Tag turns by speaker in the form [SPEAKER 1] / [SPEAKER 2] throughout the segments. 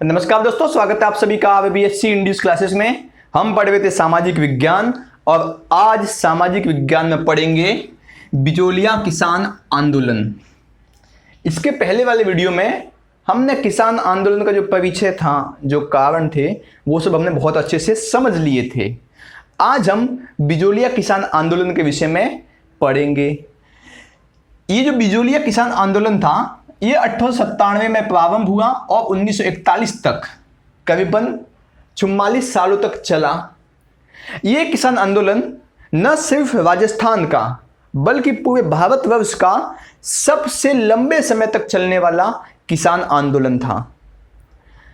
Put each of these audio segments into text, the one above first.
[SPEAKER 1] नमस्कार दोस्तों, स्वागत है आप सभी का बीएससी इंग्लिश क्लासेस में। हम पढ़ रहे थे सामाजिक विज्ञान और आज सामाजिक विज्ञान में पढ़ेंगे बिजोलिया किसान आंदोलन। इसके पहले वाले वीडियो में हमने किसान आंदोलन का जो परिचय था, जो कारण थे, वो सब हमने बहुत अच्छे से समझ लिए थे। आज हम बिजोलिया किसान आंदोलन के विषय में पढ़ेंगे। ये जो बिजोलिया किसान आंदोलन था, ये 1897 में प्रारंभ हुआ और 1941 तक करीबन 44 सालों तक चला। ये किसान आंदोलन न सिर्फ राजस्थान का बल्कि पूरे भारतवर्ष का सबसे लंबे समय तक चलने वाला किसान आंदोलन था।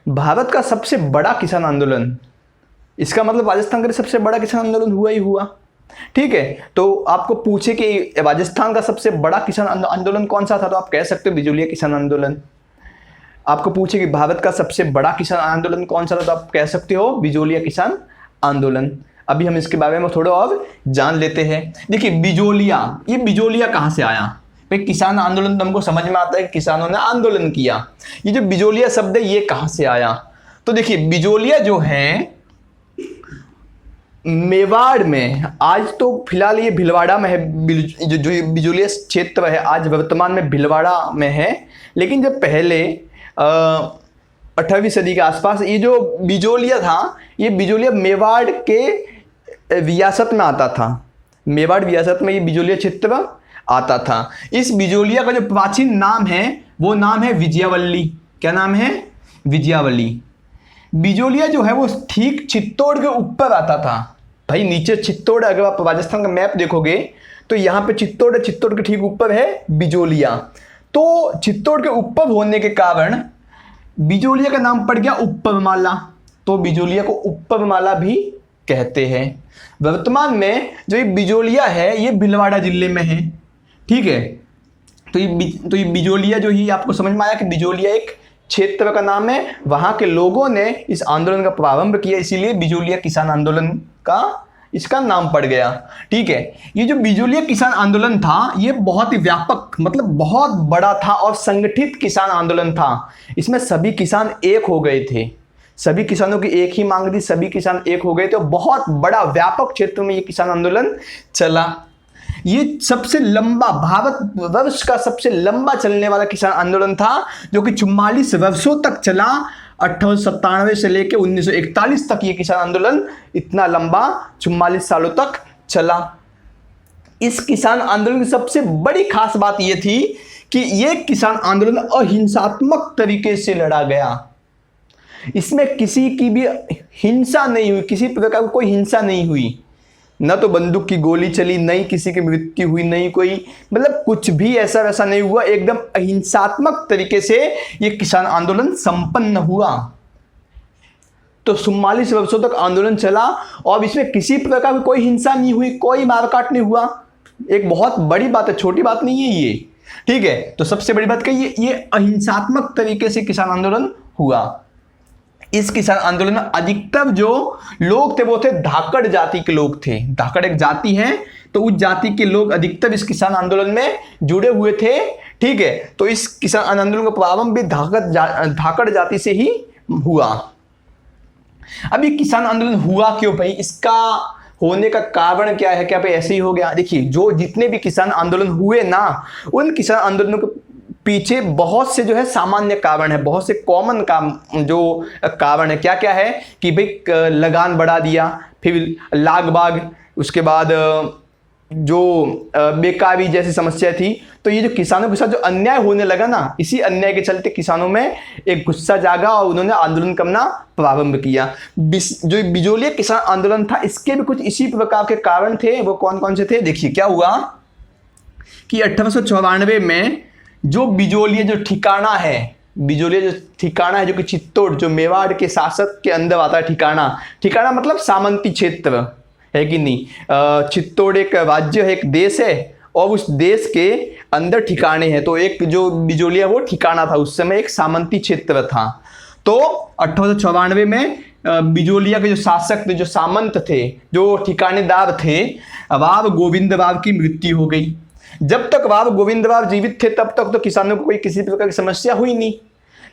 [SPEAKER 1] भारत का सबसे बड़ा किसान आंदोलन, इसका मतलब राजस्थान का सबसे बड़ा किसान आंदोलन हुआ ही हुआ। ठीक है, तो आपको पूछे कि राजस्थान का सबसे बड़ा किसान आंदोलन कौन सा था, तो आप कह सकते हो बिजोलिया किसान आंदोलन। आपको पूछे कि भारत का सबसे बड़ा किसान आंदोलन कौन सा था, तो आप कह सकते हो बिजोलिया किसान आंदोलन। अभी हम इसके बारे में थोड़ा और जान लेते हैं। देखिए बिजोलिया, ये बिजोलिया कहाँ से आया? भाई किसान आंदोलन तो हमको समझ में आता है, किसानों ने आंदोलन किया। ये जो बिजोलिया शब्द है, ये कहाँ से आया? तो देखिए बिजोलिया जो है मेवाड़ में, आज तो फिलहाल ये भीलवाड़ा में है। जो बिजोलिया क्षेत्र है आज वर्तमान में भीलवाड़ा में है, लेकिन जब पहले 18वीं सदी के आसपास ये जो बिजोलिया था, ये बिजोलिया मेवाड़ के रियासत में आता था। मेवाड़ रियासत में ये बिजोलिया क्षेत्र आता था। इस बिजोलिया का जो प्राचीन नाम है, वो नाम है विजयावल्ली। क्या नाम है? विजयावल्ली। बिजोलिया जो है वो ठीक चित्तौड़ के ऊपर आता था। भाई नीचे चित्तौड़, अगर आप राजस्थान का मैप देखोगे तो यहाँ पे चित्तौड़ है, चित्तौड़ के ठीक ऊपर है बिजोलिया। तो चित्तौड़ के ऊपर होने के कारण बिजोलिया का नाम पड़ गया ऊपरमाला। तो बिजोलिया को ऊपरमाला भी कहते हैं। वर्तमान में जो ये बिजोलिया है, ये भीलवाड़ा जिले में है। ठीक है, तो ये बिजोलिया जो ही आपको समझ में आया कि बिजोलिया एक क्षेत्र का नाम है। वहां के लोगों ने इस आंदोलन का प्रारंभ किया, इसीलिए बिजोलिया किसान आंदोलन का इसका नाम पड़ गया। ठीक है, ये जो बिजोलिया किसान आंदोलन था, ये बहुत ही व्यापक, मतलब बहुत बड़ा था और संगठित किसान आंदोलन था। इसमें सभी किसान एक हो गए थे, सभी किसानों की एक ही मांग थी, सभी किसान एक हो गए थे। बहुत बड़ा व्यापक क्षेत्र में ये किसान आंदोलन चला। ये सबसे लंबा, भारतवर्ष का सबसे लंबा चलने वाला किसान आंदोलन था, जो कि 44 वर्षों तक चला। 1897 से लेकर 1941 तक ये किसान आंदोलन इतना लंबा 44 सालों तक चला। इस किसान आंदोलन की सबसे बड़ी खास बात यह थी कि यह किसान आंदोलन अहिंसात्मक तरीके से लड़ा गया। इसमें किसी की भी हिंसा नहीं हुई, किसी प्रकार की कोई हिंसा नहीं हुई। न तो बंदूक की गोली चली, नहीं किसी की मृत्यु हुई, नहीं कोई, मतलब कुछ भी ऐसा वैसा नहीं हुआ। एकदम अहिंसात्मक तरीके से ये किसान आंदोलन संपन्न हुआ। तो 44 वर्षों तक आंदोलन चला और इसमें किसी प्रकार की कोई हिंसा नहीं हुई, कोई मारकाट नहीं हुआ। एक बहुत बड़ी बात है, छोटी बात नहीं है ये। ठीक है, तो सबसे बड़ी बात कही, ये अहिंसात्मक तरीके से किसान आंदोलन हुआ। इस किसान आंदोलन में अधिकतर जो लोग थे वो थे धाकड़ जाति के लोग थे। धाकड़ एक जाति है, तो उस जाति के लोग अधिकतर इस किसान आंदोलन में जुड़े हुए थे। ठीक है, तो इस किसान आंदोलन का प्रारंभ भी धाकड़ जाति से ही हुआ। अब ये किसान आंदोलन हुआ क्यों भाई? इसका होने का कारण क्या है? क्या भाई ऐसे ही हो गया? देखिए, जो जितने भी किसान आंदोलन हुए ना, उन किसान आंदोलनों के पीछे बहुत से जो है सामान्य कारण है, बहुत से कॉमन काम जो कारण है। क्या क्या है कि भाई लगान बढ़ा दिया, फिर लाग बाग, उसके बाद जो बेकारी जैसी समस्या थी। तो ये जो किसानों के साथ जो अन्याय होने लगा ना, इसी अन्याय के चलते किसानों में एक गुस्सा जागा और उन्होंने आंदोलन करना प्रारंभ किया। जो बिजोलिया किसान आंदोलन था, इसके भी कुछ इसी प्रकार के कारण थे। वो कौन कौन से थे? देखिए क्या हुआ कि 1894 में जो बिजोलिया जो ठिकाना है, बिजोलिया जो ठिकाना है, जो कि चित्तौड़, जो मेवाड़ के शासक के अंदर आता है। ठिकाना मतलब सामंती क्षेत्र है कि नहीं। चित्तौड़ एक राज्य है, एक देश है, और उस देश के अंदर ठिकाने हैं। तो एक जो बिजोलिया वो ठिकाना था, उस समय एक सामंती क्षेत्र था। तो 1894 में बिजोलिया के जो शासक थे, जो सामंत थे, जो ठिकानेदार थे, राव गोविंद राव की मृत्यु हो गई। जब तक राव गोविंद राव जीवित थे तब तक तो किसानों को कोई किसी प्रकार की समस्या हुई नहीं,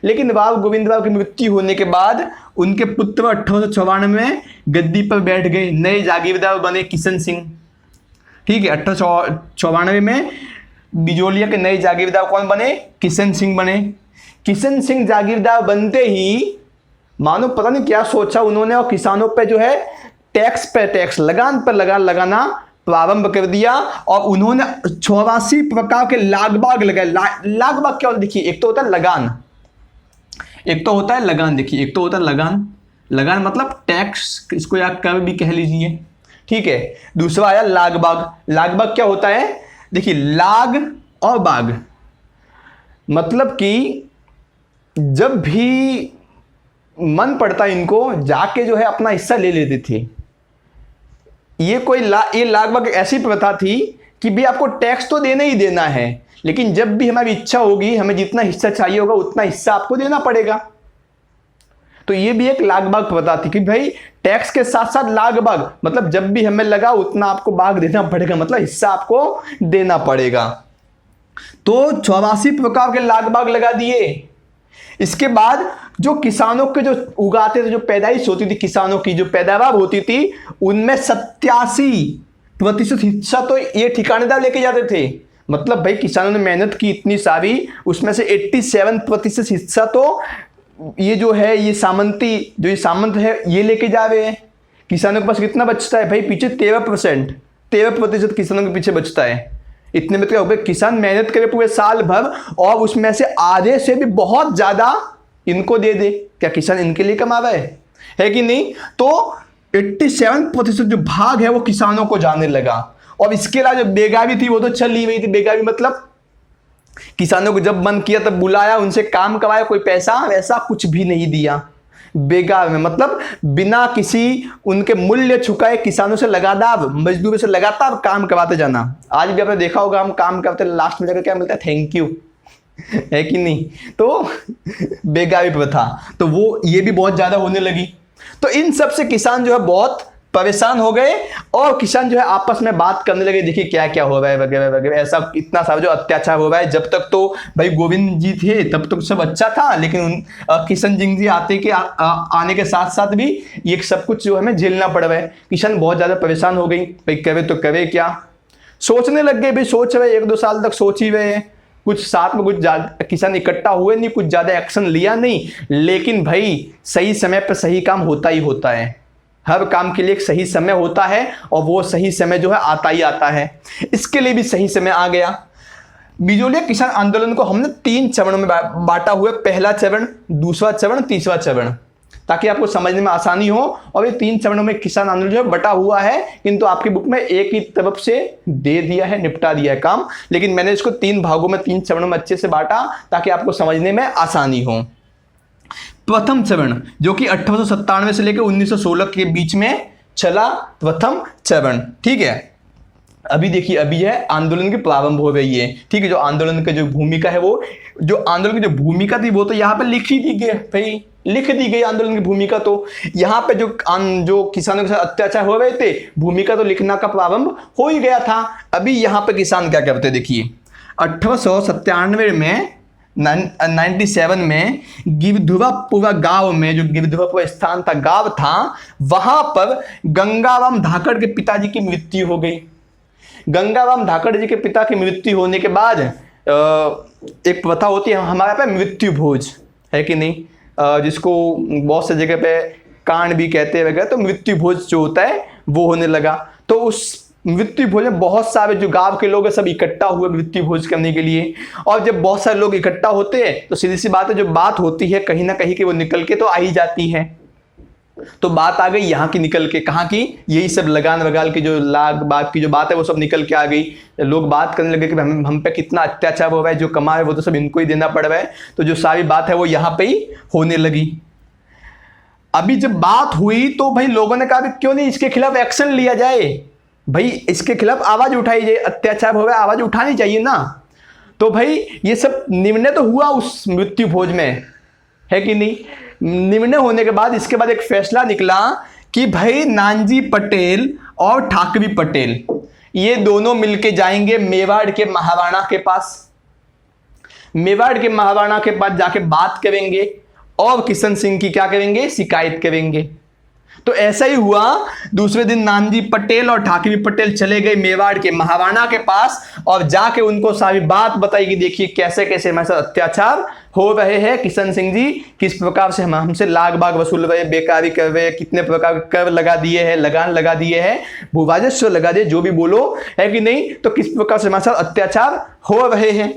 [SPEAKER 1] लेकिन नवाब गोविंदराव की मृत्यु होने के बाद उनके पुत्र 1894 में गद्दी पर बैठ गए, नए जागीरदार बने किशन सिंह। ठीक है, 1894 में बिजोलिया के नए जागीरदार कौन बने? किशन सिंह बने। किशन सिंह जागीरदार बनते ही मानो पता नहीं क्या सोचा उन्होंने, और किसानों पे जो है टैक्स पे टैक्स, लगान पर लगान लगाना प्रारंभ कर दिया। और उन्होंने 84 प्रकार के लागबाग लगाए। लागबाग क्या होता है? देखिए, एक तो होता है लगान, एक तो होता है लगान। देखिए, एक तो होता है लगान, लगान मतलब टैक्स, इसको या कर भी कह लीजिए। ठीक है, दूसरा आया लागबाग। लागबाग क्या होता है? देखिए, लाग और बाग मतलब कि जब भी मन पड़ता इनको जाके जो है अपना हिस्सा ले लेते थे। ये लागबाग ऐसी प्रथा थी कि भी आपको टैक्स तो देना ही देना है, लेकिन जब भी हमारी इच्छा होगी, हमें जितना हिस्सा चाहिए होगा उतना हिस्सा आपको देना पड़ेगा। तो ये भी एक लागबाग प्रथा थी कि भाई टैक्स के साथ साथ लागबाग मतलब जब भी हमें लगा उतना आपको बाग देना पड़ेगा, मतलब हिस्सा आपको देना पड़ेगा। तो 84 प्रकार के लागबाग लगा दिए। इसके बाद जो किसानों के जो उगाते थे, जो पैदाइश होती थी, किसानों की जो पैदावार होती थी, उनमें 87% हिस्सा तो ये ठिकानेदार लेके जाते थे। मतलब भाई किसानों ने मेहनत की इतनी सारी, उसमें से 87% हिस्सा तो ये जो है ये सामंत है ये लेके जा रहे हैं। किसानों के पास कितना बचता है भाई? पीछे 13% किसानों के पीछे बचता है। इतने में क्या हो गया? किसान मेहनत करे पूरे साल भर और उसमें से आधे से भी बहुत ज्यादा इनको दे दे। क्या किसान इनके लिए कमा रहा है कि नहीं? तो 87% जो भाग है वो किसानों को जाने लगा। और इसके अलावा जो बेगावी थी वो तो चल ही रही थी। बेगावी मतलब किसानों को जब मन किया तब बुलाया, उनसे काम करवाया, कोई पैसा वैसा कुछ भी नहीं दिया। बेगाव में मतलब बिना किसी उनके मूल्य चुकाए किसानों से लगातार, मजदूरों से लगातार काम करवाते जाना। आज भी आपने देखा होगा, हम काम करते लास्ट में जाकर क्या मिलता है? थैंक यू, है कि नहीं? तो बेगावी प्रथा तो वो ये भी बहुत ज्यादा होने लगी। तो इन सब से किसान जो है बहुत परेशान हो गए और किसान जो है आपस में बात करने लगे, देखिए क्या क्या हो रहा है वगैरह वगैरह, ऐसा इतना सारा जो अत्याचार हो रहा है। जब तक तो भाई गोविंद जी थे तब तक सब अच्छा था, लेकिन किशन सिंह जी आने के साथ साथ भी ये सब कुछ जो हमें झेलना पड़ रहा है। किसान बहुत ज्यादा परेशान हो गई, भाई करे तो करे क्या, सोचने लग गए। भाई सोच रहे 1-2 साल तक सोच ही रहे हैं, कुछ साथ में कुछ किसान इकट्ठा हुए नहीं, कुछ ज्यादा एक्शन लिया नहीं। लेकिन भाई सही समय पर सही काम होता ही होता है। हर काम के लिए एक सही समय होता है और वो सही समय जो है आता ही आता है। इसके लिए भी सही समय आ गया। बिजोलिया किसान आंदोलन को हमने 3 चरणों में बांटा हुआ है। पहला चरण, दूसरा चरण, तीसरा चरण, ताकि आपको समझने में आसानी हो। और ये 3 चरणों में किसान आंदोलन जो है बटा हुआ है, किंतु आपकी बुक में एक ही तरफ से दे दिया है, निपटा दिया है काम। लेकिन मैंने इसको 3 भागों में 3 चरणों में अच्छे से बांटा ताकि आपको समझने में आसानी हो। प्रथम चरण जो कि 1897 से लेकर 1916 के बीच में चला, प्रथम चरण। ठीक है, अभी देखिए अभी है आंदोलन की प्रारंभ हो रही है। ठीक है, जो आंदोलन की जो भूमिका है वो जो आंदोलन की जो भूमिका थी वो तो यहाँ पे लिख ही दी गई भाई, लिख दी गई आंदोलन की भूमिका। तो यहाँ पे जो किसानों के साथ अत्याचार हो रहे थे, भूमिका तो लिखना का प्रारंभ हो ही गया था। अभी यहाँ पे किसान क्या करते, देखिए 1897 में 97 में गिरधुरापुरा गांव में, जो गिरधुरापुरा स्थान था, गांव था, वहां पर गंगाराम धाकड़ के पिताजी की मृत्यु हो गई। गंगाराम धाकड़ जी के पिता की मृत्यु होने के बाद एक प्रथा होती है हमारे पे मृत्यु भोज, है कि नहीं, जिसको बहुत से जगह पे कांड भी कहते हैं वगैरह। तो मृत्यु भोज जो होता है वो होने लगा। तो उस मृत्यु भोज में बहुत सारे जो गांव के लोग हैं सब इकट्ठा हुए मृत्यु भोज करने के लिए। और जब बहुत सारे लोग इकट्ठा होते हैं तो सीधी सी बात है, जो बात होती है कहीं ना कहीं की वो निकल के तो आ ही जाती है। तो बात आ गई यहाँ की निकल के, कहाँ की? यही सब लगान वगाल की जो लाग बाग की जो बात है वो सब निकल के आ गई। लोग बात करने लगे कि हम पे कितना अत्याचार हो रहा है, जो कमा है वो तो सब इनको ही देना पड़ रहा है। तो जो सारी बात है वो यहाँ पे ही होने लगी। अभी जब बात हुई तो भाई लोगों ने कहा क्यों नहीं इसके खिलाफ एक्शन लिया जाए, भाई इसके खिलाफ आवाज उठाई जाए, अत्याचार हो रहा है, आवाज उठानी चाहिए ना। तो भाई ये सब निर्णय तो हुआ उस मृत्यु भोज में, है कि नहीं। निर्णय होने के बाद इसके बाद एक फैसला निकला कि भाई नानजी पटेल और ठाकरी पटेल ये दोनों मिलके जाएंगे मेवाड़ के महाराणा के पास। मेवाड़ के महाराणा के पास जाके बात करेंगे और किशन सिंह की क्या करेंगे, शिकायत करेंगे। तो ऐसा ही हुआ। दूसरे दिन नानाजी पटेल और ठाकुर पटेल चले गए मेवाड़ के महाराणा के पास और जाके उनको सारी बात बताई कि देखिए कैसे कैसे हमारे साथ अत्याचार हो रहे हैं, किशन सिंह जी किस प्रकार से हमसे लाग बाग वसूल रहे, बेकारी कर रहे हैं, कितने प्रकार के कर लगा दिए हैं, लगान लगा दिए हैं, भूराजस्व लगा दिए, जो भी बोलो है कि नहीं, तो किस प्रकार से हमारे साथ अत्याचार हो रहे हैं।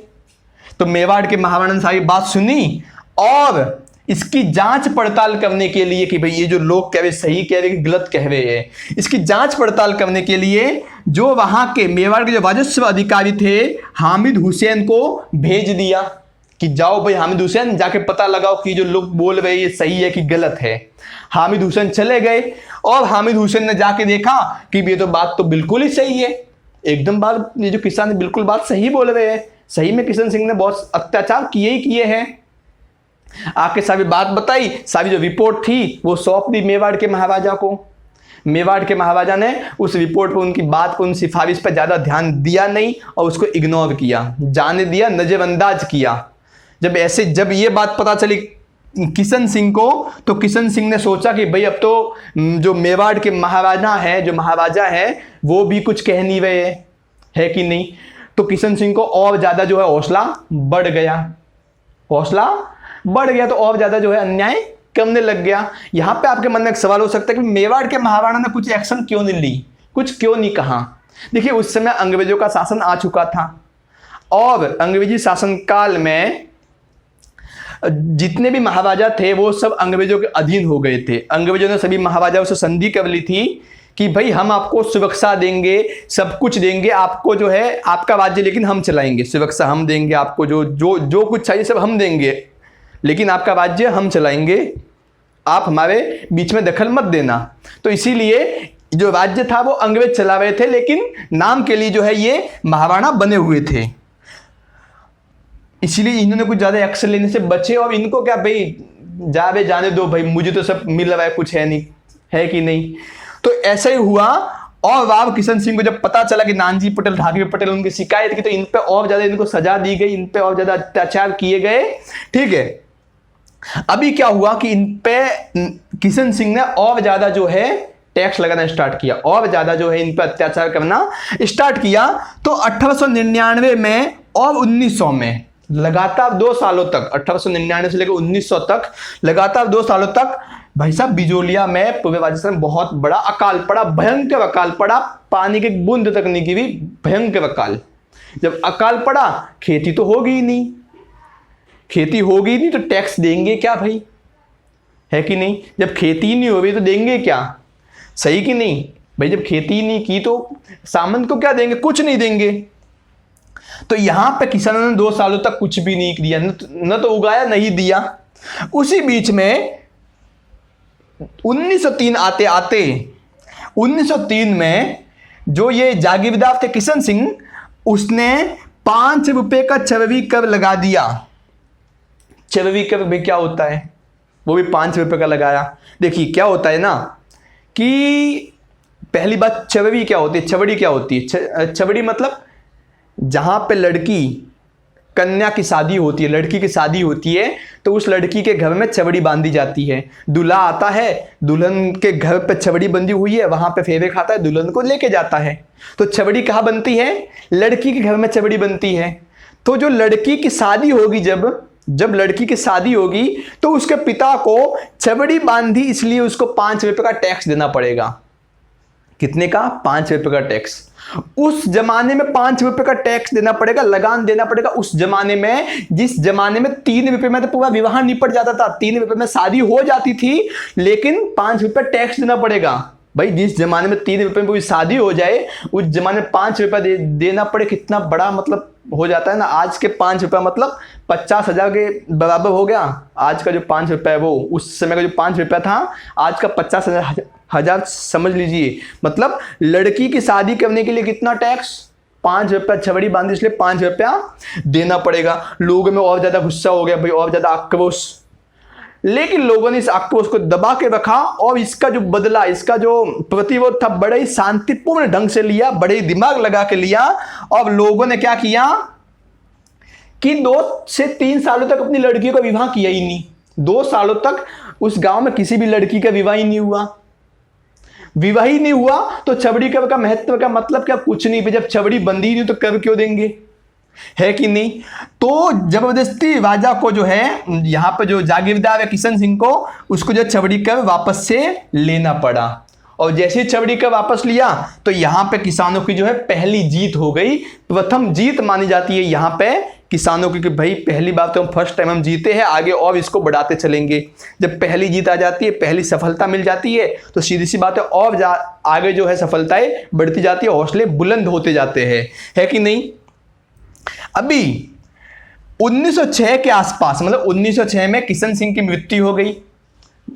[SPEAKER 1] तो मेवाड़ के महाराणा ने सारी बात सुनी और इसकी जांच पड़ताल करने के लिए कि भाई ये जो लोग कह रहे सही कह रहे कि गलत कह रहे हैं, इसकी जांच पड़ताल करने के लिए जो वहां के मेवाड़ के जो राजस्व अधिकारी थे हामिद हुसैन को भेज दिया कि जाओ भाई हामिद हुसैन जाके पता लगाओ कि जो लोग बोल रहे हैं ये सही है कि गलत है। हामिद हुसैन चले गए और हामिद हुसैन ने जाके देखा कि ये तो बात तो बिल्कुल ही सही है, एकदम बात ये जो किसान बिल्कुल बात सही बोल रहे हैं, सही में किशन सिंह ने बहुत अत्याचार किए ही किए हैं। आके सारी बात बताई, सारी जो रिपोर्ट थी वो सौंप दी मेवाड़ के महाराजा को। मेवाड़ के महाराजा ने उस रिपोर्ट पर, उनकी बात पर, उन सिफारिश पर ज़्यादा ध्यान दिया नहीं और उसको इग्नोर किया, जाने दिया, नज़रअंदाज किया। जब ये बात पता चली किशन सिंह को, तो किशन सिंह ने सोचा कि भाई अब तो जो मेवाड़ के महाराजा है वो भी कुछ कह नहीं रहे है कि नहीं। तो किशन सिंह को और ज़्यादा जो है हौसला बढ़ गया तो और ज़्यादा जो है अन्याय करने लग गया। यहाँ पे आपके मन में एक सवाल हो सकता है कि मेवाड़ के महाराणा ने कुछ एक्शन क्यों नहीं ली, कुछ क्यों नहीं कहा। देखिए उस समय अंग्रेजों का शासन आ चुका था और अंग्रेजी शासनकाल में जितने भी महाराजा थे वो सब अंग्रेजों के अधीन हो गए थे। अंग्रेजों ने सभी महाराजाओं से संधि कर ली थी कि भाई हम आपको सुरक्षा देंगे, सब कुछ देंगे आपको, जो है आपका राज्य लेकिन हम चलाएंगे, सुरक्षा हम देंगे आपको, जो कुछ चाहिए सब हम देंगे, लेकिन आपका राज्य हम चलाएंगे, आप हमारे बीच में दखल मत देना। तो इसीलिए जो राज्य था वो अंग्रेज चला रहे थे, लेकिन नाम के लिए जो है ये महाराणा बने हुए थे। इसीलिए इन्होंने कुछ ज़्यादा एक्शन लेने से बचे और इनको क्या भाई जाने दो भाई, मुझे तो सब मिल रहा है, कुछ है नहीं, है कि नहीं। तो ऐसा ही हुआ और राव किशन सिंह को जब पता चला कि नानाजी पटेल, ठाकुर पटेल उनकी शिकायत की, तो इन पे और ज़्यादा इनको सजा दी गई, इन पे और ज़्यादा अत्याचार किए गए। ठीक है, अभी क्या हुआ कि इन पे किशन सिंह ने और ज़्यादा जो है टैक्स लगाना स्टार्ट किया, और ज़्यादा जो है इन पे अत्याचार करना स्टार्ट किया। तो 1899 में और 1900 में लगातार 2 सालों तक, 1899 से लेकर 1900 तक लगातार 2 सालों तक भाई साहब बिजोलिया में, पूरे राजस्थान में बहुत बड़ा अकाल पड़ा, भयंकर अकाल पड़ा, पानी की बूंद तक नहीं गिरी, भयंकर अकाल। जब अकाल पड़ा खेती तो होगी ही नहीं, खेती होगी नहीं तो टैक्स देंगे क्या भाई, है कि नहीं। जब खेती ही नहीं होगी तो देंगे क्या, सही कि नहीं भाई। जब खेती ही नहीं की तो सामंत को क्या देंगे, कुछ नहीं देंगे। तो यहां पे किसानों ने 2 सालों तक कुछ भी नहीं किया, न तो उगाया नहीं दिया। उसी बीच में 1903 आते आते 1903 में जो ये जागीरदार थे किशन सिंह, उसने 5 रुपए का चरवी कर लगा दिया। चरवी कर भी क्या होता है, वो भी 5 रुपए का लगाया। देखिए क्या होता है ना कि पहली बात चरवी क्या होती है, छबड़ी क्या होती है। छबड़ी मतलब जहां पे लड़की कन्या की शादी होती है, लड़की की शादी होती है, तो उस लड़की के घर में छबड़ी बांधी जाती है। दूल्हा आता है, दुल्हन के घर पे छबड़ी बंधी हुई है, वहां पे फेरे खाता है, दुल्हन को लेके जाता है। तो छबड़ी कहाँ बनती है, लड़की के घर में छबड़ी बनती है। तो जो लड़की की शादी होगी, जब लड़की की शादी होगी तो उसके पिता को छबड़ी बांधी, इसलिए उसको 5 रुपए का टैक्स देना पड़ेगा। कितने का, 5 रुपए का टैक्स। उस जमाने में 5 रुपए का टैक्स देना पड़ेगा, लगान देना पड़ेगा। उस जमाने में, जिस जमाने में 3 रुपए में तो पूरा विवाह निपट जाता था, 3 रुपए में शादी हो जाती थी, लेकिन 5 रुपए टैक्स देना पड़ेगा। भाई जिस जमाने में 3 रुपए में पूरी शादी हो जाए, उस जमाने में 5 रुपए देना पड़े, कितना बड़ा मतलब हो जाता है ना। आज के 5 रुपए मतलब 50,000 के बराबर हो गया। आज का जो 5 रुपए है वो उस समय का जो 5 रुपया था, आज का 50,000 समझ लीजिए। मतलब लड़की की शादी करने के लिए कितना टैक्स, 5 रुपया, छबड़ी बांधी इसलिए 5 रुपया देना पड़ेगा। लोगों में और ज्यादा गुस्सा हो गया भाई, और ज्यादा आक्रोश। लेकिन लोगों ने इस आक्रोश को दबा के रखा और इसका जो बदला, इसका जो प्रतिरोध था, बड़े ही शांतिपूर्ण ढंग से लिया, बड़े ही दिमाग लगा के लिया। और लोगों ने क्या किया कि 2 से 3 सालों तक अपनी लड़कियों का विवाह किया ही नहीं। 2 सालों तक उस गांव में किसी भी लड़की का विवाह ही नहीं हुआ। विवाह ही नहीं हुआ तो छबड़ी कब का महत्व का मतलब क्या? कुछ नहीं। जब छबड़ी बंदी ही नहीं तो कब क्यों देंगे, है कि नहीं? तो जबरदस्ती राजा को जो है यहाँ पे जो जागीरदार है किशन सिंह को, उसको जो छबड़ी कर वापस से लेना पड़ा। और जैसे ही छबड़ी कर वापस लिया तो यहाँ पे किसानों की जो है पहली जीत हो गई। प्रथम जीत मानी जाती है यहाँ पे किसानों की कि भाई पहली बार तो हम फर्स्ट टाइम हम जीते हैं, आगे और इसको बढ़ाते चलेंगे। जब पहली जीत आ जाती है, पहली सफलता मिल जाती है तो सीधी सी बात है और आगे जो है सफलताएं बढ़ती जाती है, हौसले बुलंद होते जाते हैं, है कि नहीं? अभी 1906 के आसपास, मतलब 1906 में किशन सिंह की मृत्यु हो गई।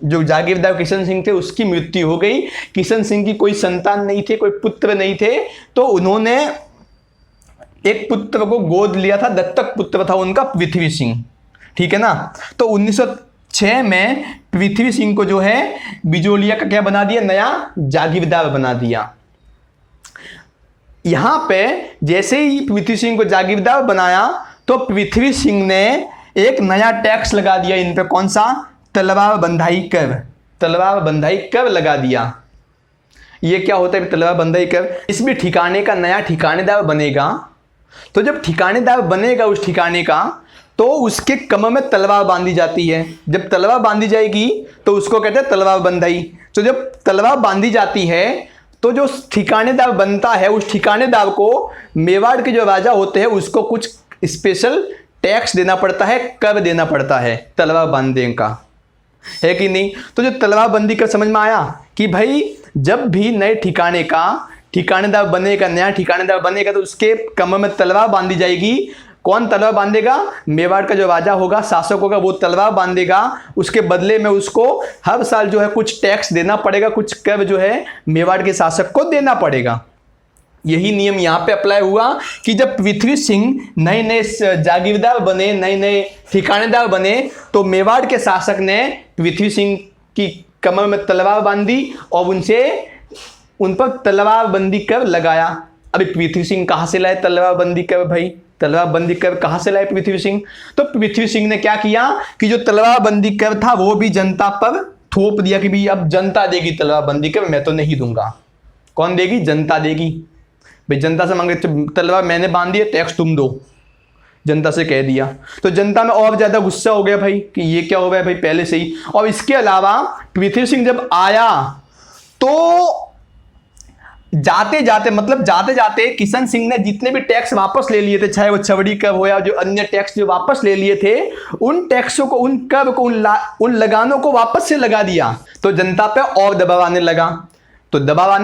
[SPEAKER 1] जो जागीरदार किशन सिंह थे उसकी मृत्यु हो गई। किशन सिंह की कोई संतान नहीं थे, कोई पुत्र नहीं थे, तो उन्होंने एक पुत्र को गोद लिया था, दत्तक पुत्र था उनका पृथ्वी सिंह, ठीक है ना? तो 1906 में पृथ्वी सिंह को जो है बिजोलिया का क्या बना दिया? नया जागीरदार बना दिया। यहां पे जैसे ही पृथ्वी सिंह को जागीरदार बनाया तो पृथ्वी सिंह ने एक नया टैक्स लगा दिया इन पे। कौन सा? तलवार बंधाई कर। तलवार बंधाई कर लगा दिया। ये क्या होता है तलवार बंधाई कर? इसमें ठिकाने का नया ठिकानेदार बनेगा। तो जब ठिकानेदार बनेगा उस ठिकाने का, तो उसके कमर में तलवार बांधी जाती है। जब तलवार बांधी जाएगी तो उसको कहते हैं तलवार बंधाई। तो जब तलवार बांधी जाती है तो जो ठिकानेदार बनता है उस ठिकानेदार को मेवाड़ के जो राजा होते हैं उसको कुछ स्पेशल टैक्स देना पड़ता है, कर देना पड़ता है तलवार बांधने का, है कि नहीं? तो जो तलवार बंदी का समझ में आया कि भाई जब भी नए ठिकाने का ठिकानेदार बनेगा, नया ठिकानेदार बनेगा तो उसके कमर में तलवार बांधी जाएगी। कौन तलवार बांधेगा? मेवाड़ का जो राजा होगा, शासक होगा, वो तलवार बांधेगा। उसके बदले में उसको हर साल जो है कुछ टैक्स देना पड़ेगा, कुछ कर जो है मेवाड़ के शासक को देना पड़ेगा। यही नियम यहाँ पे अप्लाई हुआ कि जब पृथ्वी सिंह नए नए जागीरदार बने, नए नए ठिकानेदार बने, तो मेवाड़ के शासक ने पृथ्वी सिंह की कमर में तलवार बांधी और उन पर तलवार बंदी कर लगाया। अभी पृथ्वी सिंह कहाँ से लाए तलवार बंदी कर? भाई तलवार बंदी कर कहाँ से लाए पृथ्वी सिंह? तो पृथ्वी सिंह ने क्या किया कि जो तलवार बंदी कर था वो भी जनता पर थोप दिया कि भाई अब जनता देगी तलवार बंदी कर, मैं तो नहीं दूंगा। कौन देगी? जनता देगी। भाई जनता से मांगे तलवार मैंने बांधी है, टैक्स तुम दो, जनता से कह दिया। तो जनता में और ज्यादा गुस्सा हो गया भाई कि ये क्या हो गया भाई पहले से ही। और इसके अलावा पृथ्वी सिंह जब आया तो जाते जाते किशन सिंह ने जितने भी टैक्स वापस ले लिए थे, चाहे वो छबड़ी कर हो या जो अन्य टैक्स जो वापस ले लिए थे, उन टैक्सों को, उन कर को, उन लगानों को वापस से लगा दिया। तो जनता पे और दबाव आने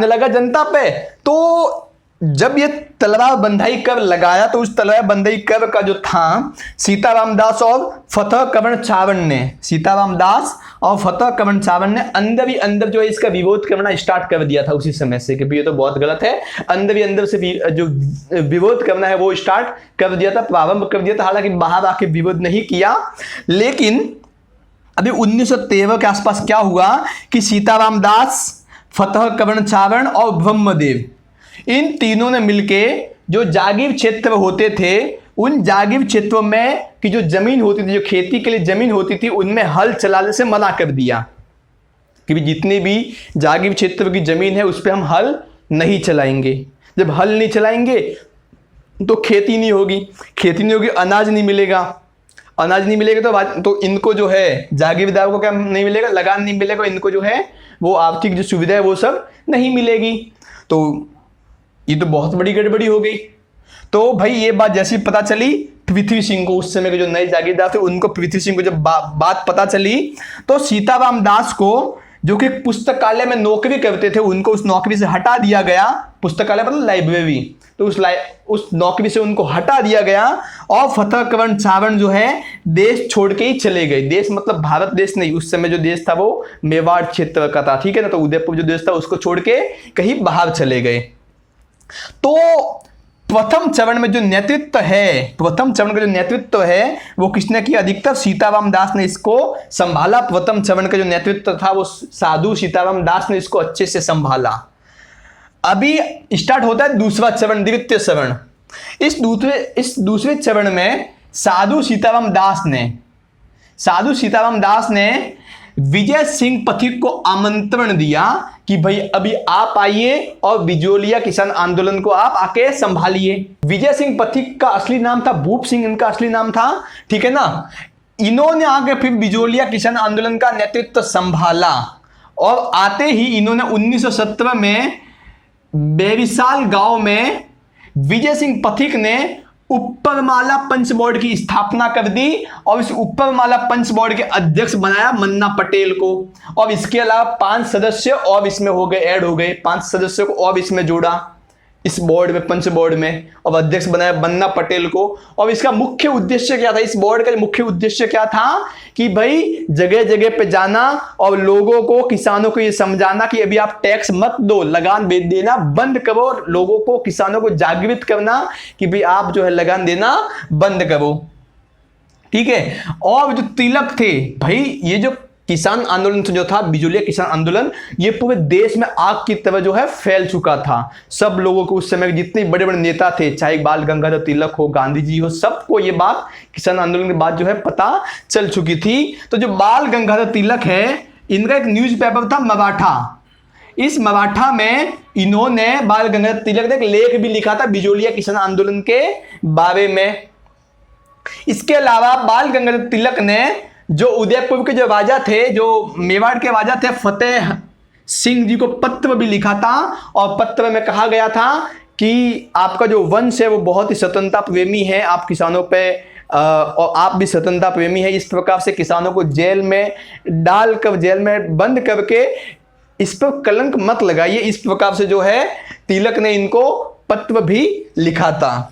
[SPEAKER 1] लगा जनता पे। तो जब ये तलवार बंधाई कर लगाया तो उस तलवार बंधाई कर का जो था सीताराम दास और फतेह करण चावड़ ने, सीताराम दास और फतेह करण चावड़ ने अंदर ही अंदर जो है इसका विरोध करना स्टार्ट कर दिया था उसी समय से कि ये तो बहुत गलत है। अंदर ही अंदर से जो विरोध करना है वो स्टार्ट कर दिया था, प्रारंभ कर दिया था। हालांकि बाहर आके विरोध नहीं किया। लेकिन अभी 1913 के आसपास क्या हुआ कि सीताराम दास, फतेह करण चावड़ और ब्रह्मदेव, इन तीनों ने मिलके जो जागीर क्षेत्र होते थे उन जागीर क्षेत्रों में की जो जमीन होती थी, जो खेती के लिए जमीन होती थी, उनमें हल चलाने से मना कर दिया कि जितनी भी जागीर क्षेत्र की जमीन है उस पर हम हल नहीं चलाएंगे। जब हल नहीं चलाएंगे तो खेती नहीं होगी, अनाज नहीं मिलेगा तो इनको जो है जागीरदार को क्या नहीं मिलेगा? लगान नहीं मिलेगा, इनको जो है वो आर्थिक जो सुविधा है वो सब नहीं मिलेगी। तो ये तो बहुत बड़ी गड़बड़ी हो गई। तो भाई ये बात जैसी पता चली पृथ्वी सिंह को, उस समय के जो नए जागीरदार थे उनको, पृथ्वी सिंह को जब बात पता चली तो सीताराम दास को, जो कि पुस्तकालय में नौकरी करते थे, उनको उस नौकरी से हटा दिया गया। पुस्तकालय मतलब लाइब्रेरी, तो उस नौकरी से उनको हटा दिया गया। और फतेह करण चावड़ जो है देश छोड़ के ही चले गए। देश मतलब भारत देश नहीं, उस समय जो देश था वो मेवाड़ क्षेत्र का था, ठीक है ना? तो उदयपुर जो देश था उसको छोड़ के कहीं बाहर चले गए। तो प्रथम चरण में जो नेतृत्व है वो किसने किया? अधिकतर सीताराम दास ने इसको संभाला। प्रथम चरण का जो नेतृत्व था वो साधु सीताराम दास ने इसको अच्छे से संभाला। अभी स्टार्ट होता है दूसरा चरण, द्वितीय चरण। इस दूसरे चरण में साधु सीताराम दास ने विजय सिंह पथिक को आमंत्रण दिया कि भाई अभी आप आइए और बिजोलिया किसान आंदोलन को आप आके संभालिए। विजय सिंह पथिक का असली नाम था भूप सिंह, इनका असली नाम था, ठीक है ना। इन्होंने आके फिर बिजोलिया किसान आंदोलन का नेतृत्व संभाला और आते ही इन्होंने 1917 में बेविसाल गांव में विजय सिंह पथिक ने ऊपरमाला पंच बोर्ड की स्थापना कर दी और इस ऊपरमाला पंच बोर्ड के अध्यक्ष बनाया मन्ना पटेल को। और इसके अलावा 5 सदस्य और इसमें हो गए, ऐड हो गए, 5 सदस्यों को और इसमें जोड़ा इस बोर्ड में, पंच बोर्ड में, और अध्यक्ष बनाया मन्ना पटेल को। और इसका मुख्य उद्देश्य क्या था, इस बोर्ड का मुख्य उद्देश्य क्या था कि भाई जगह जगह पे जाना और लोगों को, किसानों को ये समझाना कि अभी आप टैक्स मत दो, लगान देना बंद करो, लोगों को, किसानों को जागृत करना कि भाई आप जो है लगान देना बंद करो, ठीक है। और जो तिलक थे भाई, ये जो किसान आंदोलन जो था, बिजोलिया किसान आंदोलन, ये पूरे देश में आग की तरह जो है फैल चुका था। सब लोगों को उस समय जितने बड़े बड़े नेता थे, चाहे बाल गंगाधर तिलक हो, गांधी जी हो, सबको ये बात किसान आंदोलन के बाद जो है पता चल चुकी थी। तो जो बाल गंगाधर तिलक है, इनका एक न्यूज़पेपर था मराठा। इस मराठा में इन्होंने, बाल गंगाधर तिलक ने एक लेख भी लिखा था बिजोलिया किसान आंदोलन के बारे में। इसके अलावा बाल गंगाधर तिलक ने जो उदयपुर के जो राजा थे, जो मेवाड़ के राजा थे, फतेह सिंह जी को पत्र भी लिखा था। और पत्र में कहा गया था कि आपका जो वंश है वो बहुत ही स्वतंत्रता प्रेमी है, आप किसानों पे और आप भी स्वतंत्रता प्रेमी है, इस प्रकार से किसानों को जेल में डालकर, जेल में बंद करके इस पर कलंक मत लगाइए। इस प्रकार से जो है तिलक ने इनको पत्र भी लिखा था।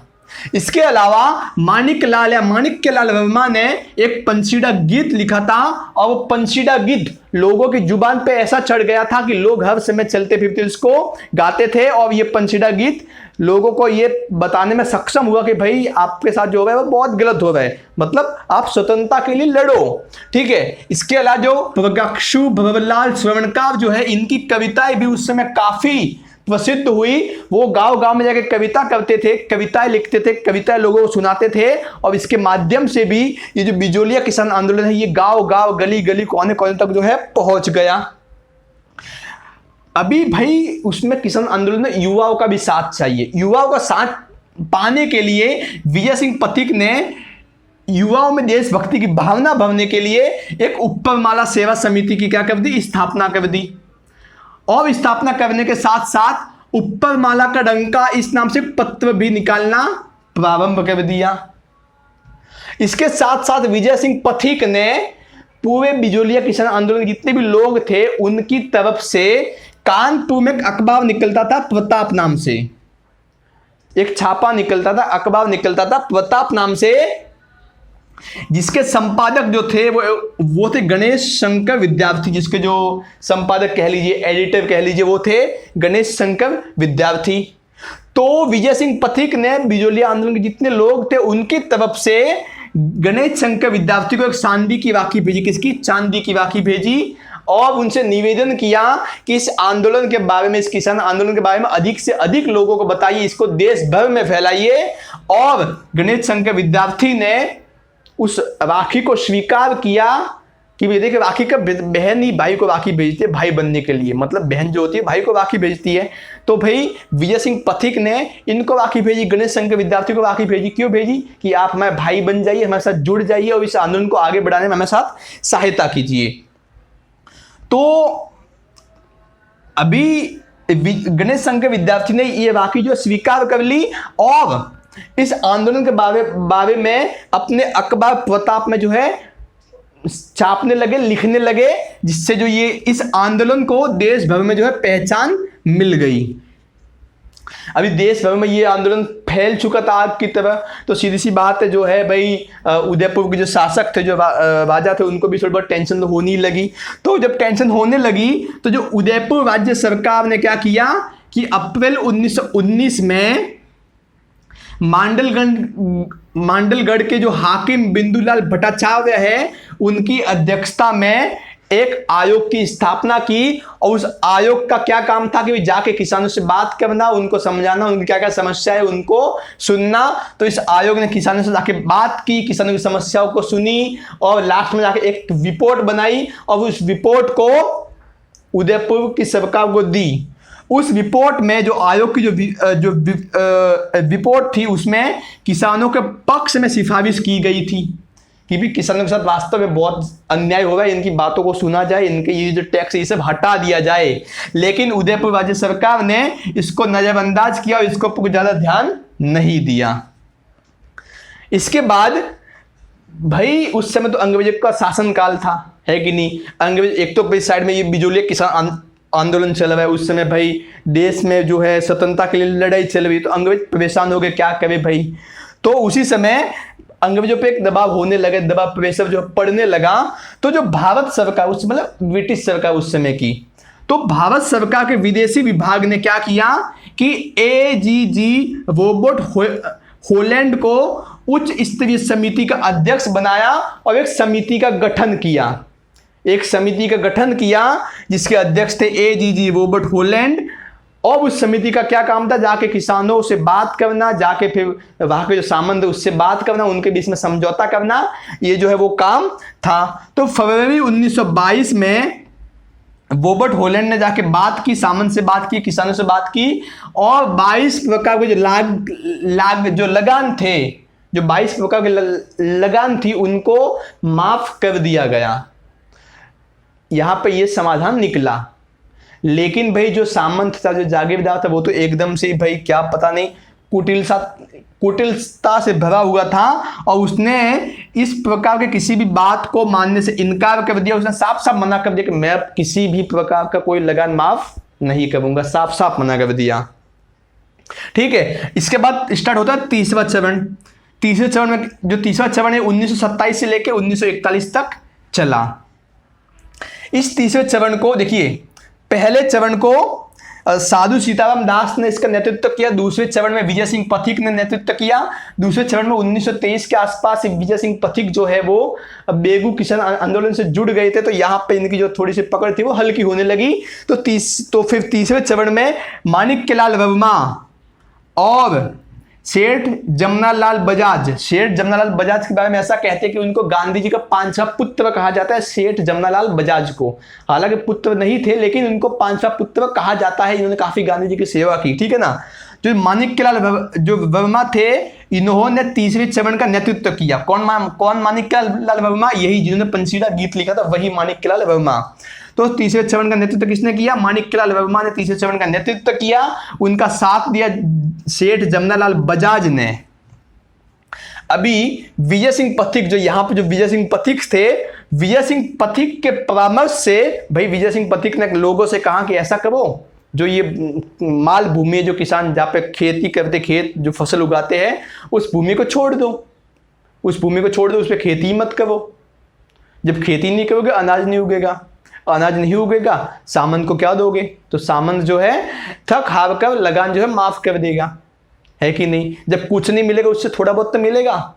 [SPEAKER 1] इसके अलावा माणिक्य लाल वर्मा ने एक पंसीदा गीत लिखा था और वो पंसीदा गीत लोगों की जुबान पे ऐसा चढ़ गया था कि लोग हर समय चलते फिरते इसको गाते थे। और ये पंसीदा गीत लोगों को ये बताने में सक्षम हुआ कि भाई आपके साथ जो हो रहा है वो बहुत गलत हो रहा है, मतलब आप स्वतंत्रता के लिए लड़ो, ठीक है। इसके अलावा जो प्रगक्षु भवरलाल श्रवणकार जो है, इनकी कविताएं भी उस समय काफी प्रसिद्ध हुई। वो गांव गांव में जाकर कविता करते थे, कविताएं लिखते थे, कविताएं लोगों को सुनाते थे। और इसके माध्यम से भी ये जो बिजोलिया किसान आंदोलन है, ये गांव गांव, गली गली, कोने कोने तक जो है पहुंच गया। अभी भाई उसमें किसान आंदोलन में युवाओं का भी साथ चाहिए। युवाओं का साथ पाने के लिए विजय सिंह पथिक ने युवाओं में देशभक्ति की भावना भरने के लिए एक ऊपरमाला सेवा समिति की क्या कर दी, स्थापना कर दी। और स्थापना करने के साथ साथ ऊपरमाला का डंका इस नाम से पत्र भी निकालना प्रारंभ कर दिया। इसके साथ साथ विजय सिंह पथिक ने पूरे बिजोलिया किसान आंदोलन जितने भी लोग थे उनकी तरफ से कानपुर में एक अखबार निकलता था प्रताप नाम से, एक छापा निकलता था, अखबार निकलता था प्रताप नाम से, जिसके संपादक जो थे वो थे गणेश शंकर विद्यार्थी। जिसके जो संपादक कह लीजिए, एडिटर कह लीजिए, वो थे गणेश शंकर विद्यार्थी। तो विजय सिंह पथिक ने बिजोलिया आंदोलन के जितने लोग थे उनकी तरफ से गणेश शंकर विद्यार्थी को एक चांदी की राखी भेजी। किसकी? चांदी की राखी भेजी। और उनसे निवेदन किया कि इस आंदोलन के बारे में, इस किसान आंदोलन के बारे में अधिक से अधिक लोगों को बताइए, इसको देश भर में फैलाइए। और गणेश शंकर विद्यार्थी ने उस राखी को स्वीकार किया कि देखिए राखी का बहन ही भाई को राखी भेजती है भाई बनने के लिए, मतलब बहन जो होती है भाई को राखी भेजती है। तो भाई विजय सिंह पथिक ने इनको राखी भेजी, गणेश शंकर विद्यार्थी को राखी भेजी। क्यों भेजी? कि आप हमारे भाई बन जाइए, हमारे साथ जुड़ जाइए और इस आंदोलन को आगे बढ़ाने में हमारे साथ सहायता कीजिए। तो अभी गणेश शंकर विद्यार्थी ने ये राखी जो स्वीकार कर ली और इस आंदोलन के बारे में अपने अखबार प्रताप में जो है छापने लगे, लिखने लगे, जिससे जो ये इस आंदोलन को देश भर में जो है पहचान मिल गई। अभी देश भर में ये आंदोलन फैल चुका था आग की तरह। तो सीधी सी बात है जो है भाई, उदयपुर के जो शासक थे, जो राजा थे, उनको भी थोड़ी बहुत टेंशन तो होने लगी। तो जब टेंशन होने लगी तो जो उदयपुर राज्य सरकार ने क्या किया कि अप्रैल 1919 में मांडलगढ़ के जो हाकिम बिंदुलाल भट्टाचार्य है, उनकी अध्यक्षता में एक आयोग की स्थापना की और उस आयोग का क्या काम था कि जाके किसानों से बात करना, उनको समझाना, उनकी क्या क्या समस्या है उनको सुनना। तो इस आयोग ने किसानों से जाके बात की, किसानों की समस्याओं को सुनी और लास्ट में जाके एक रिपोर्ट बनाई और उस रिपोर्ट को उदयपुर की सरकार को दी। उस रिपोर्ट में जो आयोग की जो रिपोर्ट थी उसमें किसानों के पक्ष में सिफारिश की गई थी कि भी किसानों के साथ वास्तव में बहुत अन्याय हो रहा है, इनकी बातों को सुना जाए, इनके ये जो टैक्स ये सब हटा दिया जाए। लेकिन उदयपुर राज्य सरकार ने इसको नजरअंदाज किया और इसको कुछ ज्यादा ध्यान नहीं दिया। इसके बाद भाई उस समय तो अंग्रेजों का शासनकाल था, है कि नहीं। अंग्रेज एक तो साइड में ये बिजोलिया किसान आंदोलन चल रहा है, उस समय भाई देश में जो है स्वतंत्रता के लिए लड़ाई चल रही, तो अंग्रेज परेशान हो गए, क्या करे भाई। तो उसी समय अंग्रेजों पे एक दबाव होने लगे, दबाव प्रेशर जो पड़ने लगा। तो जो भारत सरकार उस मतलब ब्रिटिश सरकार उस समय की, तो भारत सरकार के विदेशी विभाग ने क्या किया कि एजीजी रोबर्ट होलैंड को उच्च स्तरीय समिति का अध्यक्ष बनाया और एक समिति का गठन किया। एक समिति का गठन किया जिसके अध्यक्ष थे एजीजी रोबर्ट होलैंड। और उस समिति का क्या काम था, जाके किसानों से बात करना, जाके फिर वहां के जो सामंत उससे बात करना, उनके बीच में समझौता करना, ये जो है वो काम था। तो फरवरी 1922 में रोबर्ट होलैंड ने जाके बात की, सामंत से बात की, किसानों से बात की और 22 प्रकार के जो लगान थे, जो 22 प्रकार के लगान थी उनको माफ कर दिया गया। यहां पे ये समाधान निकला। लेकिन भाई जो सामंत था, जो जागीरदार था, वो तो एकदम से भाई क्या पता नहीं कुटिलता से भरा हुआ था और उसने इस प्रकार के किसी भी बात को मानने से इनकार कर दिया। उसने साफ साफ मना कर दिया कि मैं किसी भी प्रकार का कोई लगान माफ नहीं करूंगा, साफ साफ मना कर दिया। ठीक है, इसके बाद स्टार्ट होता है तीसरा चरण। तीसरे चरण में जो तीसरा चरण है 1927 से लेकर 1941 तक चला। इस तीसरे चरण को देखिए, पहले चरण को साधु सीताराम दास ने इसका नेतृत्व किया, दूसरे चरण में विजय सिंह पथिक ने नेतृत्व किया। दूसरे चरण में 1923 के आसपास विजय सिंह पथिक जो है वो बेगू किसान आंदोलन से जुड़ गए थे, तो यहाँ पे इनकी जो थोड़ी सी पकड़ थी वो हल्की होने लगी। तो फिर तीसरे चरण में माणिक्यलाल वर्मा और सेठ जमनालाल बजाज के बारे में ऐसा कहते हैं कि उनको गांधी जी का पांचवा पुत्र कहा जाता है, सेठ जमनालाल बजाज को। हालांकि पुत्र नहीं थे लेकिन उनको पांचवा पुत्र कहा जाता है, इन्होंने काफी गांधी जी की सेवा की। ठीक है ना। जो माणिक्यलाल जो वर्मा थे, इन्होंने तीसरे चरण का नेतृत्व किया। कौन माणिक्यलाल वर्मा? यही जिन्होंने पंसीदा गीत लिखा था, वही माणिक्यलाल वर्मा। तो तीसरे चरण का नेतृत्व किसने किया? माणिक्यलाल वर्मा ने तीसरे चरण का नेतृत्व किया। उनका साथ दिया सेठ जमनालाल बजाज ने। अभी विजय सिंह पथिक, जो यहाँ पे जो विजय सिंह पथिक थे, विजय सिंह पथिक के परामर्श से भाई विजय सिंह पथिक ने लोगों से कहा कि ऐसा करो, जो ये माल भूमि है, जो किसान जहाँ पे खेती करते, खेत जो फसल उगाते हैं, उस भूमि को छोड़ दो, उस पर खेती मत करो। जब खेती नहीं करोगे अनाज नहीं उगेगा, अनाज नहीं उगेगा, सामंत को क्या दोगे? तो सामंत जो है थक हार कर लगान जो है माफ कर देगा, है कि नहीं। जब कुछ नहीं मिलेगा उससे थोड़ा बहुत तो मिलेगा।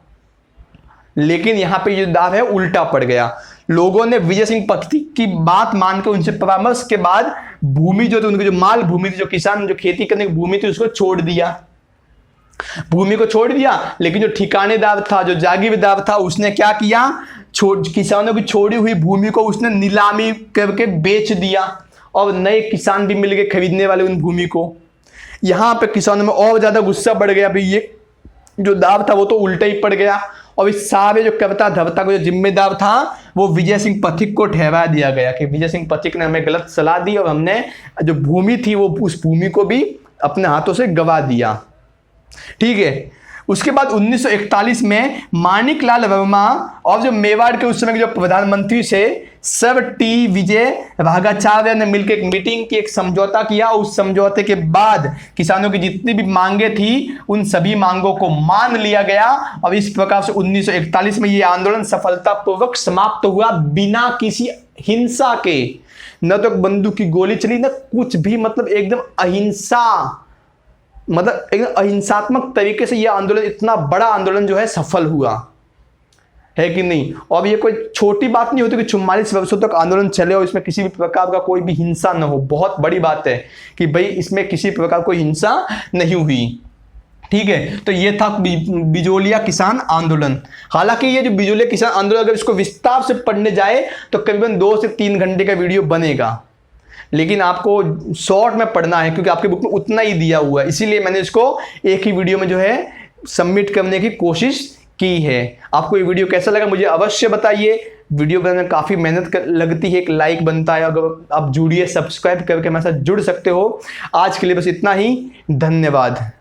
[SPEAKER 1] लेकिन यहां पे जो दाव है उल्टा पड़ गया। लोगों ने विजय सिंह पथिक की बात मानकर उनसे परामर्श के बाद भूमि जो थी, उनकी जो माल भूमि थी, जो किसान जो खेती करने की भूमि थी, उसको छोड़ दिया, भूमि को छोड़ दिया। लेकिन जो ठिकानेदार था, जो जागीरदार था, उसने क्या किया? किसानों की छोड़ी हुई भूमि को उसने नीलामी करके बेच दिया और नए किसान भी मिल गए खरीदने वाले उन भूमि को। यहां पे किसानों में और ज्यादा गुस्सा बढ़ गया। भाई ये जो दाव था वो तो उल्टा ही पड़ गया और इस सारे जो कर्ता धर्ता को जो जिम्मेदार था वो विजय सिंह पथिक को ठहरा दिया गया कि विजय सिंह पथिक ने हमें गलत सलाह दी और हमने जो भूमि थी वो उस भूमि को भी अपने हाथों से गवा दिया। ठीक है। उसके बाद 1941 में माणिक्यलाल वर्मा और जो मेवाड़ के उस समय के जो प्रधानमंत्री से सर टी विजय राघाचार्य ने मिलकर एक मीटिंग की, एक समझौता किया। उस समझौते के बाद किसानों की जितनी भी मांगे थी उन सभी मांगों को मान लिया गया और इस प्रकार से 1941 में ये आंदोलन सफलतापूर्वक समाप्त हुआ बिना किसी हिंसा के। न तो बंदूक की गोली चली, न कुछ भी, मतलब एकदम अहिंसा, मतलब एकदम अहिंसात्मक तरीके से यह आंदोलन, इतना बड़ा आंदोलन जो है सफल हुआ। है कि नहीं। और ये कोई छोटी बात नहीं होती कि 44 वर्षों तक आंदोलन चले और इसमें किसी भी प्रकार का कोई भी हिंसा न हो। बहुत बड़ी बात है कि भाई इसमें किसी प्रकार कोई हिंसा नहीं हुई। ठीक है, तो ये था बिजोलिया किसान आंदोलन। हालांकि ये जो बिजोलिया किसान आंदोलन अगर इसको विस्तार से पढ़ने जाए तो करीबन 2 से 3 घंटे का वीडियो बनेगा, लेकिन आपको शॉर्ट में पढ़ना है क्योंकि आपके बुक में उतना ही दिया हुआ है, इसीलिए मैंने इसको एक ही वीडियो में जो है सबमिट करने की कोशिश की है। आपको ये वीडियो कैसा लगा मुझे अवश्य बताइए। वीडियो बनाने में काफ़ी मेहनत लगती है, एक लाइक बनता है, अगर आप जुड़िए, सब्सक्राइब करके हमारे साथ जुड़ सकते हो। आज के लिए बस इतना ही, धन्यवाद।